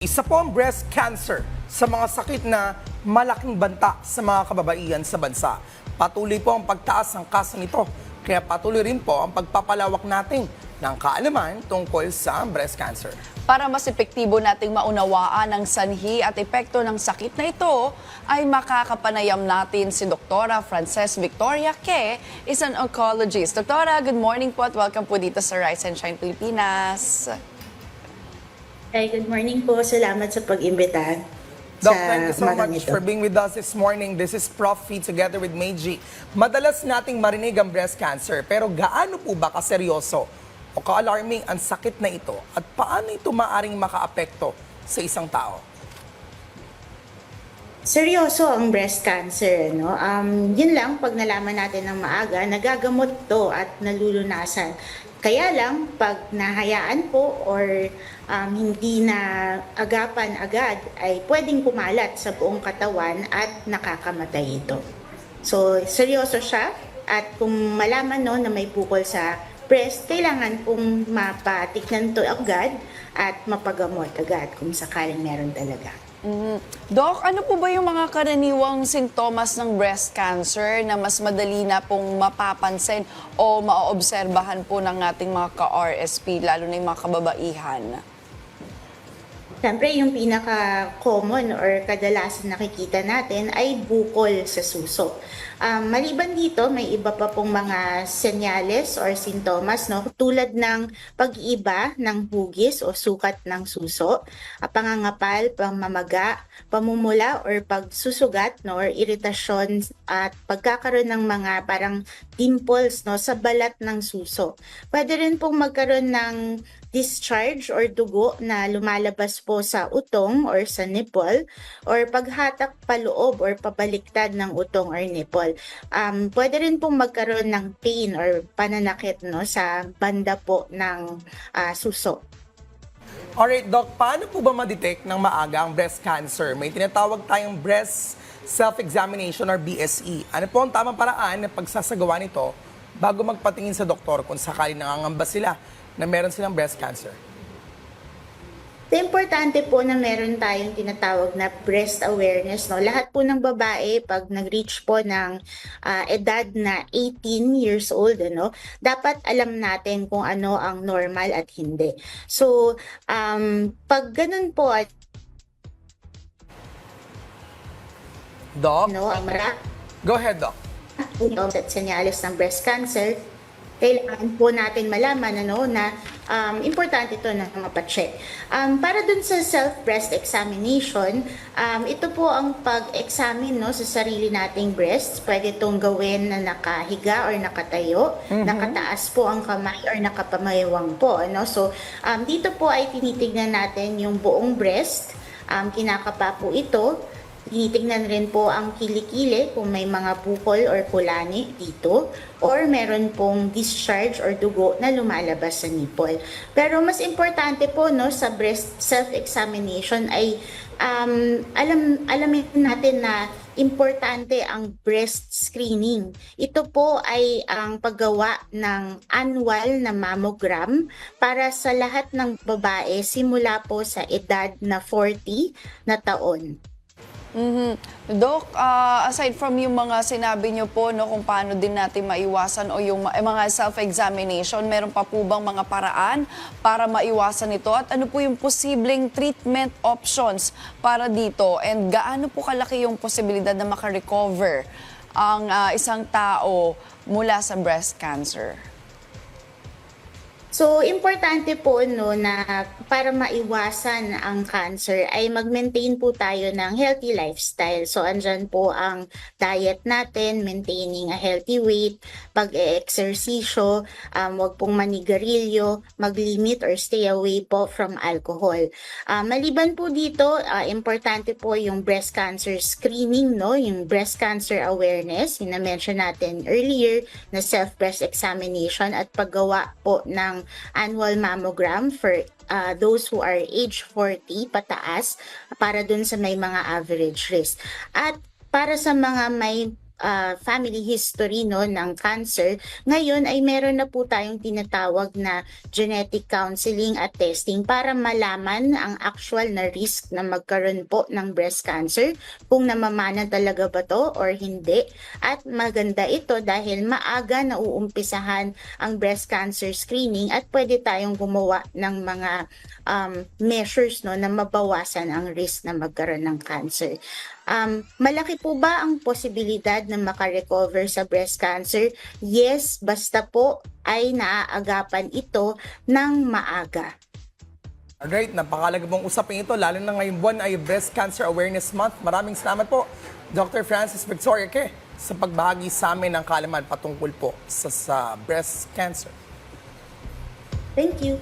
Isa po ang breast cancer sa mga sakit na malaking banta sa mga kababaihan sa bansa. Patuloy po ang pagtaas ng kaso nito, kaya patuloy rin po ang pagpapalawak natin ng kaalaman tungkol sa breast cancer. Para mas epektibo nating maunawaan ang sanhi at epekto ng sakit na ito, ay makakapanayam natin si Dr. Frances Victoria Ke, is an oncologist. Doktora, good morning po at welcome po dito sa Rise and Shine Pilipinas. Hi, good morning po. Salamat sa pag-imbita. Doc, thank you so much for being with us this morning. This is Prof. Fee together with Meiji. Madalas nating marinig ang breast cancer, pero gaano po ba kaseryoso o ka-alarming ang sakit na ito at paano ito maaring makaapekto sa isang tao? Seryoso ang breast cancer, no? Yun lang, pag nalaman natin ng maaga, nagagamot to at nalulunasan. Kaya lang, pag nahayaan po or hindi na agapan agad, ay pwedeng kumalat sa buong katawan at nakakamatay ito. So, seryoso siya at kung malaman no, na may bukol sa breast, kailangan pong mapatiknan to agad at mapagamot agad kung sakaling meron talaga. Doc, ano po ba yung mga karaniwang sintomas ng breast cancer na mas madali na pong mapapansin o maoobserbahan po ng ating mga ka-RSP, lalo na yung mga kababaihan? Siyempre, yung pinaka-common or kadalasan nakikita natin ay bukol sa suso. Maliban dito, may iba pa pong mga senyales or sintomas, no? Tulad ng pag-iba ng hugis o sukat ng suso, pangangapal, pamamaga, pamumula or pagsusugat, no? Or iritasyon at pagkakaroon ng mga parang dimples, no? Sa balat ng suso. Pwede rin pong magkaroon ng discharge or dugo na lumalabas po sa utong or sa nipple or paghatak paloob or pabaliktad ng utong or nipple. Pwede rin pong magkaroon ng pain or pananakit no, sa banda po ng suso. Alright, Doc, paano po ba ma-detect ng maaga ang breast cancer? May tinatawag tayong breast self-examination or BSE. Ano po ang tamang paraan na pagsasagawa nito bago magpatingin sa doktor kung sakali nangangamba sila na meron silang breast cancer? Importante po na meron tayong tinatawag na breast awareness. No? Lahat po ng babae, pag nag-reach po ng edad na 18 years old, ano, dapat alam natin kung ano ang normal at hindi. So, pag ganun po, Doc? no, ang Go ahead, Doc. at senyales ng breast cancer, kailangan po natin malaman ano, na importante ito na mapacheck. Para dun sa self-breast examination, ito po ang pag-examine no, sa sarili nating breasts. Pwede itong gawin na nakahiga or nakatayo, nakataas po ang kamay or nakapamaywang po. Ano? So, dito po ay tinitignan natin yung buong breast, kinakapa po ito. Tinitingnan rin po ang kilikili kung may mga bukol or kulani dito or meron pong discharge or dugo na lumalabas sa nipple. Pero mas importante po no, sa breast self-examination ay alamin natin na importante ang breast screening. Ito po ay ang paggawa ng annual na mammogram para sa lahat ng babae simula po sa edad na 40 na taon. Doc, aside from yung mga sinabi nyo po no, kung paano din natin maiwasan o yung mga self-examination, meron pa po bang mga paraan para maiwasan ito? At ano po yung posibleng treatment options para dito? And gaano po kalaki yung posibilidad na makarecover ang isang tao mula sa breast cancer? So, importante po no, na para maiwasan ang cancer ay mag-maintain po tayo ng healthy lifestyle. So, andyan po ang diet natin, maintaining a healthy weight, pag-e-exersisyo, wag pong manigarilyo, mag-limit or stay away po from alcohol. Maliban po dito, importante po yung breast cancer screening, no? Yung breast cancer awareness, yung na-mention natin earlier, na self-breast examination at paggawa po ng annual mammogram for those who are age 40 pataas para dun sa may mga average risk. At para sa mga may family history no ng cancer, ngayon ay meron na po tayong tinatawag na genetic counseling at testing para malaman ang actual na risk na magkaroon po ng breast cancer, kung namamana talaga ba to or hindi. At maganda ito dahil maaga na uumpisahan ang breast cancer screening at pwede tayong gumawa ng mga measures no na mabawasan ang risk na magkaroon ng cancer. Malaki po ba ang posibilidad na makarecover sa breast cancer? Yes, basta po ay naaagapan ito ng maaga. Alright, napakalaga pong usapin ito, lalo na ngayong buwan ay Breast Cancer Awareness Month. Maraming salamat po, Dr. Francis Victoria Ke, sa pagbahagi sa amin ng kaalaman patungkol po sa breast cancer. Thank you.